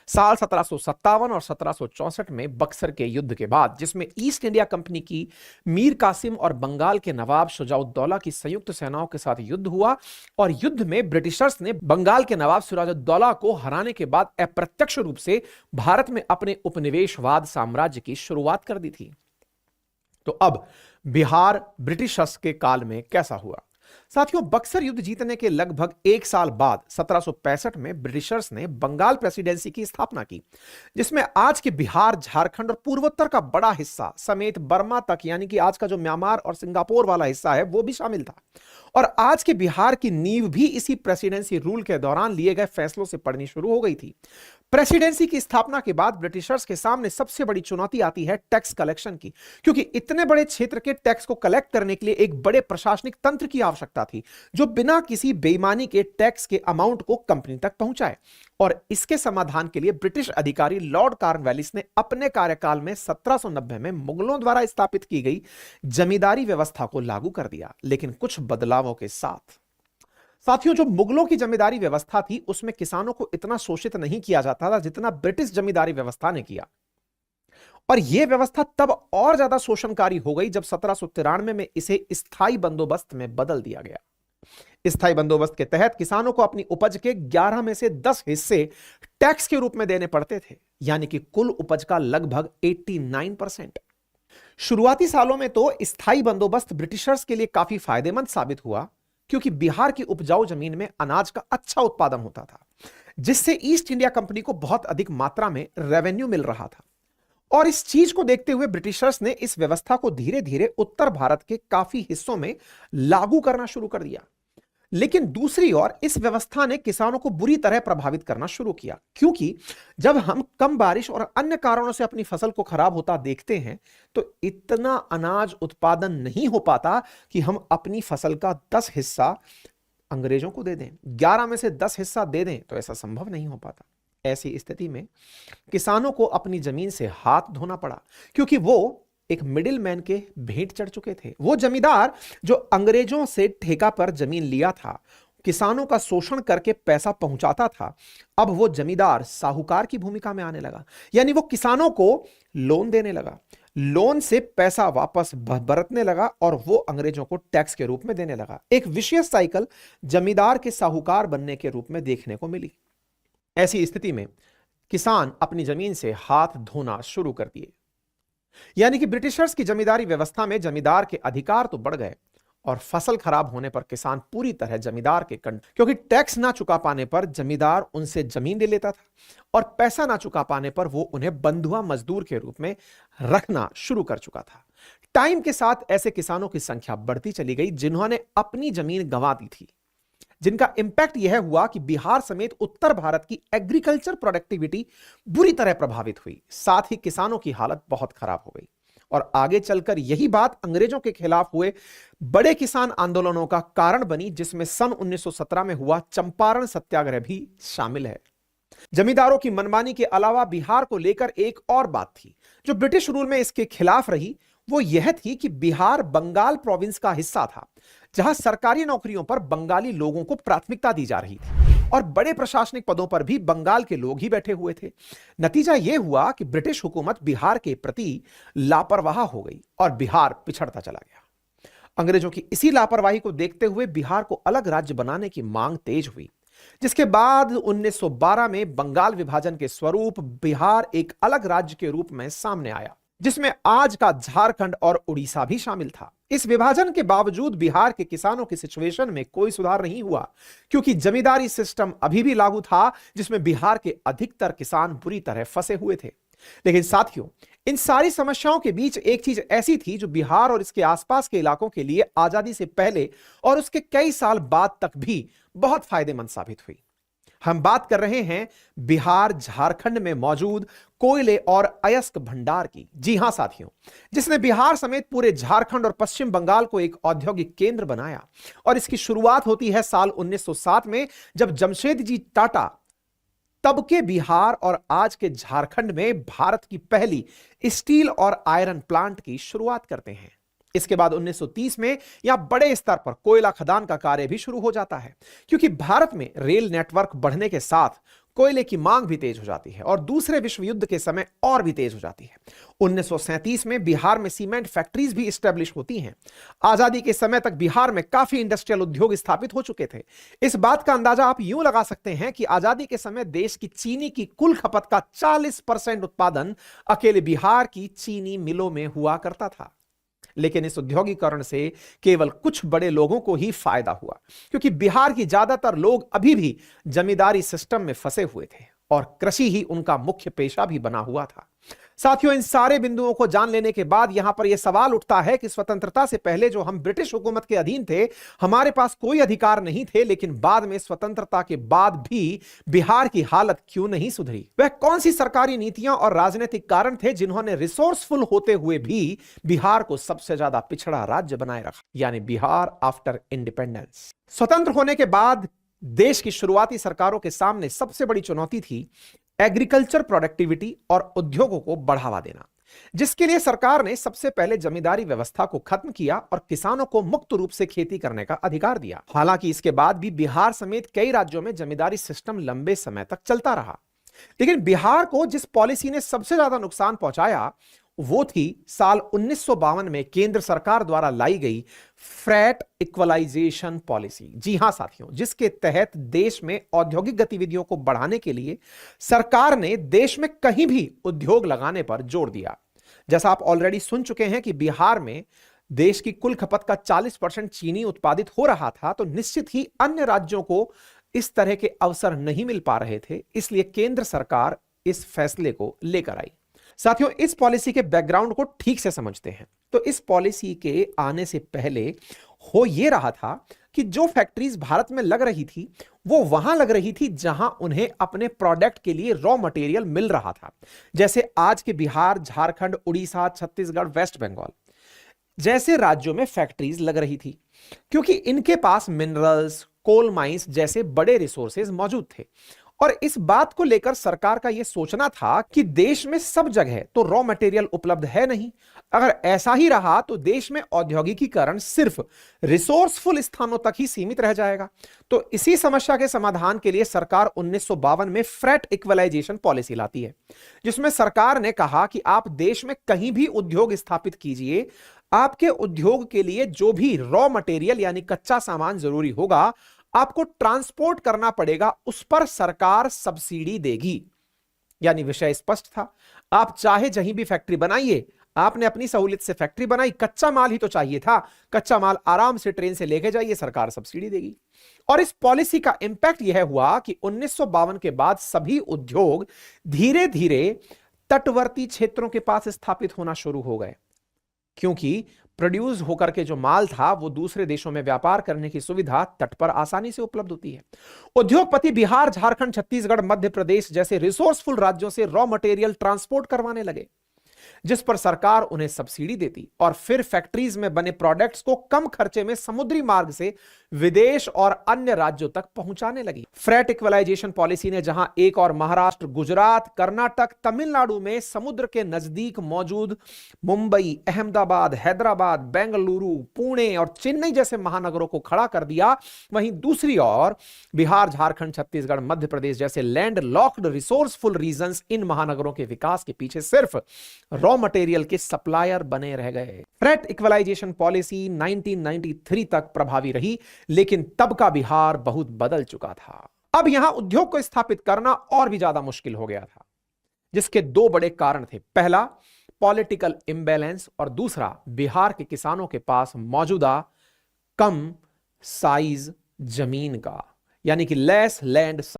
साल 1757 और 1764 में बक्सर के युद्ध के बाद, जिसमें ईस्ट इंडिया कंपनी की मीर कासिम और बंगाल के नवाब शुजाउद्दौला की संयुक्त सेनाओं के साथ युद्ध हुआ और युद्ध में ब्रिटिशर्स ने बंगाल के नवाब सिराजुद्दौला को हराने के बाद अप्रत्यक्ष रूप से भारत में अपने उपनिवेशवाद साम्राज्य की शुरुआत कर दी थी। तो अब बिहार ब्रिटिशर्स के काल में कैसा हुआ? साथियों, बक्सर युद्ध जीतने के लगभग एक साल बाद 1765 में ब्रिटिशर्स ने बंगाल प्रेसिडेंसी की स्थापना की, जिसमें आज के बिहार, झारखंड और पूर्वोत्तर का बड़ा हिस्सा समेत बर्मा तक, यानी कि आज का जो म्यांमार और सिंगापुर वाला हिस्सा है, वो भी शामिल था। और आज के बिहार की नींव भी इसी प्रेसिडेंसी रूल के दौरान लिए गए फैसलों से पड़नी शुरू हो गई थी। प्रेसिडेंसी की स्थापना के बाद ब्रिटिशर्स के सामने सबसे बड़ी चुनौती आती है टैक्स कलेक्शन की, क्योंकि इतने बड़े क्षेत्र के टैक्स को कलेक्ट करने के लिए एक बड़े प्रशासनिक तंत्र की आवश्यकता थी, जो बिना किसी बेईमानी के टैक्स के अमाउंट को कंपनी तक पहुंचाए। और इसके समाधान के लिए ब्रिटिश अधिकारी लॉर्ड कॉर्नवालिस ने अपने कार्यकाल में 1790 में मुगलों द्वारा स्थापित की गई जमींदारी व्यवस्था को लागू कर दिया, लेकिन कुछ बदलावों के साथ। साथियों, जो मुगलों की जमींदारी व्यवस्था थी, उसमें किसानों को इतना शोषित नहीं किया जाता था जितना ब्रिटिश जमींदारी व्यवस्था ने किया। और यह व्यवस्था तब और ज्यादा शोषणकारी हो गई जब 1793 में इसे स्थायी बंदोबस्त में बदल दिया गया। स्थायी बंदोबस्त के तहत किसानों को अपनी उपज के 11 में से 10 हिस्से टैक्स के रूप में देने पड़ते थे, यानी कि कुल उपज का लगभग 89%। शुरुआती सालों में तो स्थायी बंदोबस्त ब्रिटिशर्स के लिए काफी फायदेमंद साबित हुआ, क्योंकि बिहार की उपजाऊ जमीन में अनाज का अच्छा उत्पादन होता था, जिससे ईस्ट इंडिया कंपनी को बहुत अधिक मात्रा में रेवेन्यू मिल रहा था। और इस चीज को देखते हुए ब्रिटिशर्स ने इस व्यवस्था को धीरे धीरे उत्तर भारत के काफी हिस्सों में लागू करना शुरू कर दिया। लेकिन दूसरी ओर इस व्यवस्था ने किसानों को बुरी तरह प्रभावित करना शुरू किया, क्योंकि जब हम कम बारिश और अन्य कारणों से अपनी फसल को खराब होता देखते हैं, तो इतना अनाज उत्पादन नहीं हो पाता कि हम अपनी फसल का 10 हिस्सा अंग्रेजों को दे दें। 11 में से 10 हिस्सा दे दें तो ऐसा संभव नहीं हो पाता। ऐसी स्थिति में किसानों को अपनी जमीन से हाथ धोना पड़ा, क्योंकि वो एक मिडिल मैन के भेंट चढ़ चुके थे। वो जमींदार जो अंग्रेजों से ठेका पर जमीन लिया था, किसानों का शोषण करके पैसा पहुंचाता था, अब वो जमींदार साहूकार की भूमिका में आने लगा। यानी वो किसानों को लोन देने लगा, लोन से पैसा वापस बरतने लगा और वो अंग्रेजों को टैक्स के रूप में देने लगा। एक विशेष साइकिल जमींदार के साहूकार बनने के रूप में देखने को मिली। ऐसी स्थिति में किसान अपनी जमीन से हाथ धोना शुरू कर दिए। यानी कि ब्रिटिशर्स की जमींदारी व्यवस्था में जमींदार के अधिकार तो बढ़ गए और फसल खराब होने पर किसान पूरी तरह जमींदार के क्योंकि टैक्स ना चुका पाने पर जमींदार उनसे जमीन ले लेता था और पैसा ना चुका पाने पर वो उन्हें बंधुआ मजदूर के रूप में रखना शुरू कर चुका था। टाइम के साथ ऐसे किसानों की संख्या बढ़ती चली गई जिन्होंने अपनी जमीन गंवा दी थी, जिनका इंपैक्ट यह हुआ कि बिहार समेत उत्तर भारत की एग्रीकल्चर प्रोडक्टिविटी बुरी तरह प्रभावित हुई। साथ ही किसानों की हालत बहुत खराब हो गई और आगे चलकर यही बात अंग्रेजों के खिलाफ हुए बड़े किसान आंदोलनों का कारण बनी, जिसमें सन 1917 में हुआ चंपारण सत्याग्रह भी शामिल है। जमींदारों की मनमानी के अलावा बिहार को लेकर एक और बात थी जो ब्रिटिश रूल में इसके खिलाफ रही। वो यह थी कि बिहार बंगाल प्रोविंस का हिस्सा था, जहां सरकारी नौकरियों पर बंगाली लोगों को प्राथमिकता दी जा रही थी और बड़े प्रशासनिक पदों पर भी बंगाल के लोग ही बैठे हुए थे। नतीजा यह हुआ कि ब्रिटिश हुकूमत बिहार के प्रति लापरवाह हो गई और बिहार पिछड़ता चला गया। अंग्रेजों की इसी लापरवाही को देखते हुए बिहार को अलग राज्य बनाने की मांग तेज हुई, जिसके बाद 1912 में बंगाल विभाजन के स्वरूप बिहार एक अलग राज्य के रूप में सामने आया, जिसमें आज का झारखंड और उड़ीसा भी शामिल था। इस विभाजन के बावजूद बिहार के किसानों की सिचुएशन में कोई सुधार नहीं हुआ, क्योंकि जमींदारी सिस्टम अभी भी लागू था, जिसमें बिहार के अधिकतर किसान बुरी तरह फंसे हुए थे। लेकिन साथियों, इन सारी समस्याओं के बीच एक चीज ऐसी थी जो बिहार और इसके आसपास के इलाकों के लिए आजादी से पहले और उसके कई साल बाद तक भी बहुत फायदेमंद साबित हुई। हम बात कर रहे हैं बिहार झारखंड में मौजूद कोयले और अयस्क भंडार की। जी हां साथियों, जिसने बिहार समेत पूरे झारखंड और पश्चिम बंगाल को एक औद्योगिक केंद्र बनाया। और इसकी शुरुआत होती है साल 1907 में, जब जमशेदजी टाटा तब के बिहार और आज के झारखंड में भारत की पहली स्टील और आयरन प्लांट की शुरुआत करते हैं। इसके बाद 1930 में यहां बड़े स्तर पर कोयला खदान का कार्य भी शुरू हो जाता है, क्योंकि भारत में रेल नेटवर्क बढ़ने के साथ कोयले की मांग भी तेज हो जाती है और दूसरे विश्व युद्ध के समय और भी तेज हो जाती है। 1937 में बिहार में सीमेंट फैक्ट्रीज भी स्टैब्लिश होती हैं। आजादी के समय तक बिहार में काफी इंडस्ट्रियल उद्योग स्थापित हो चुके थे। इस बात का अंदाजा आप यूं लगा सकते हैं कि आजादी के समय देश की चीनी की कुल खपत का 40% उत्पादन अकेले बिहार की चीनी मिलों में हुआ करता था। लेकिन इस औद्योगिकरण से केवल कुछ बड़े लोगों को ही फायदा हुआ, क्योंकि बिहार की ज्यादातर लोग अभी भी जमींदारी सिस्टम में फंसे हुए थे और कृषि ही उनका मुख्य पेशा भी बना हुआ था। साथियों, इन सारे बिंदुओं को जान लेने के बाद यहां पर यह सवाल उठता है कि स्वतंत्रता से पहले जो हम ब्रिटिश हुकूमत के अधीन थे, हमारे पास कोई अधिकार नहीं थे, लेकिन बाद में स्वतंत्रता के बाद भी बिहार की हालत क्यों नहीं सुधरी? वह कौन सी सरकारी नीतियां और राजनीतिक कारण थे जिन्होंने रिसोर्सफुल होते हुए भी बिहार को सबसे ज्यादा पिछड़ा राज्य बनाए रखा, यानी बिहार आफ्टर इंडिपेंडेंस? स्वतंत्र होने के बाद देश की शुरुआती सरकारों के सामने सबसे बड़ी चुनौती थी एग्रीकल्चर प्रोडक्टिविटी और उद्योगों को बढ़ावा देना, जिसके लिए सरकार ने सबसे पहले जमींदारी व्यवस्था को खत्म किया और किसानों को मुक्त रूप से खेती करने का अधिकार दिया। हालांकि इसके बाद भी बिहार समेत कई राज्यों में जमींदारी सिस्टम लंबे समय तक चलता रहा। लेकिन बिहार को जिस पॉलिसी ने सबसे ज्यादा नुकसान पहुंचाया वो थी साल 1952 में केंद्र सरकार द्वारा लाई गई फ्रैट इक्वलाइजेशन पॉलिसी। जी हां साथियों, जिसके तहत देश में औद्योगिक गतिविधियों को बढ़ाने के लिए सरकार ने देश में कहीं भी उद्योग लगाने पर जोर दिया। जैसा आप ऑलरेडी सुन चुके हैं कि बिहार में देश की कुल खपत का 40% चीनी उत्पादित हो रहा था, तो निश्चित ही अन्य राज्यों को इस तरह के अवसर नहीं मिल पा रहे थे। इसलिए केंद्र सरकार इस फैसले को लेकर आई। साथियों, इस पॉलिसी के बैकग्राउंड को ठीक से समझते हैं तो इस पॉलिसी के आने से पहले हो यह रहा था कि जो फैक्ट्रीज भारत में लग रही थी वो वहां लग रही थी जहां उन्हें अपने प्रोडक्ट के लिए रॉ मटेरियल मिल रहा था। जैसे आज के बिहार, झारखंड, उड़ीसा, छत्तीसगढ़, वेस्ट बंगाल जैसे राज्यों में फैक्ट्रीज लग रही थी, क्योंकि इनके पास मिनरल्स, कोल माइंस जैसे बड़े रिसोर्सेज मौजूद थे। और इस बात को लेकर सरकार का यह सोचना था कि देश में सब जगह तो रॉ मटेरियल उपलब्ध है नहीं। अगर ऐसा ही रहा तो देश में औद्योगिकीकरण सिर्फ रिसोर्सफुल स्थानों तक ही सीमित रह जाएगा। तो इसी समस्या के समाधान के लिए सरकार 1952 में फ्रैट इक्वलाइजेशन पॉलिसी लाती है, जिसमें सरकार ने कहा कि आप देश में कहीं भी उद्योग स्थापित कीजिए, आपके उद्योग के लिए जो भी रॉ मटेरियल यानी कच्चा सामान जरूरी होगा आपको ट्रांसपोर्ट करना पड़ेगा, उस पर सरकार सब्सिडी देगी। यानी विषय स्पष्ट था, आप चाहे जहीं भी फैक्ट्री बनाइए, आपने अपनी सहूलियत से फैक्ट्री बनाई, कच्चा माल ही तो चाहिए था, कच्चा माल आराम से ट्रेन से लेके जाइए, सरकार सब्सिडी देगी। और इस पॉलिसी का इंपैक्ट यह हुआ कि 1952 के बाद सभी उद्योग धीरे धीरे तटवर्ती क्षेत्रों के पास स्थापित होना शुरू हो गए, क्योंकि प्रोड्यूस होकर के जो माल था वो दूसरे देशों में व्यापार करने की सुविधा तट पर आसानी से उपलब्ध होती है। उद्योगपति बिहार, झारखंड, छत्तीसगढ़, मध्य प्रदेश जैसे रिसोर्सफुल राज्यों से रॉ मटेरियल ट्रांसपोर्ट करवाने लगे, जिस पर सरकार उन्हें सब्सिडी देती और फिर फैक्ट्रीज में बने प्रोडक्ट्स को कम खर्चे में समुद्री मार्ग से विदेश और अन्य राज्यों तक पहुंचाने लगी। फ्रैट इक्वलाइजेशन पॉलिसी ने जहां एक और महाराष्ट्र, गुजरात, कर्नाटक, तमिलनाडु में समुद्र के नजदीक मौजूद मुंबई, अहमदाबाद, हैदराबाद, बेंगलुरु, पुणे और चेन्नई जैसे महानगरों को खड़ा कर दिया, वहीं दूसरी ओर बिहार, झारखंड, छत्तीसगढ़, मध्य प्रदेश जैसे लैंड लॉक्ड रिसोर्सफुल रीजन्स इन महानगरों के विकास के पीछे सिर्फ रॉ मटेरियल के सप्लायर बने रह गए। फ्रैट इक्वलाइजेशन पॉलिसी 1993 तक प्रभावी रही, लेकिन तब का बिहार बहुत बदल चुका था। अब यहां उद्योग को स्थापित करना और भी ज्यादा मुश्किल हो गया था, जिसके दो बड़े कारण थे। पहला, पॉलिटिकल इम्बैलेंस और दूसरा, बिहार के किसानों के पास मौजूदा कम साइज जमीन का, यानी कि लेस लैंड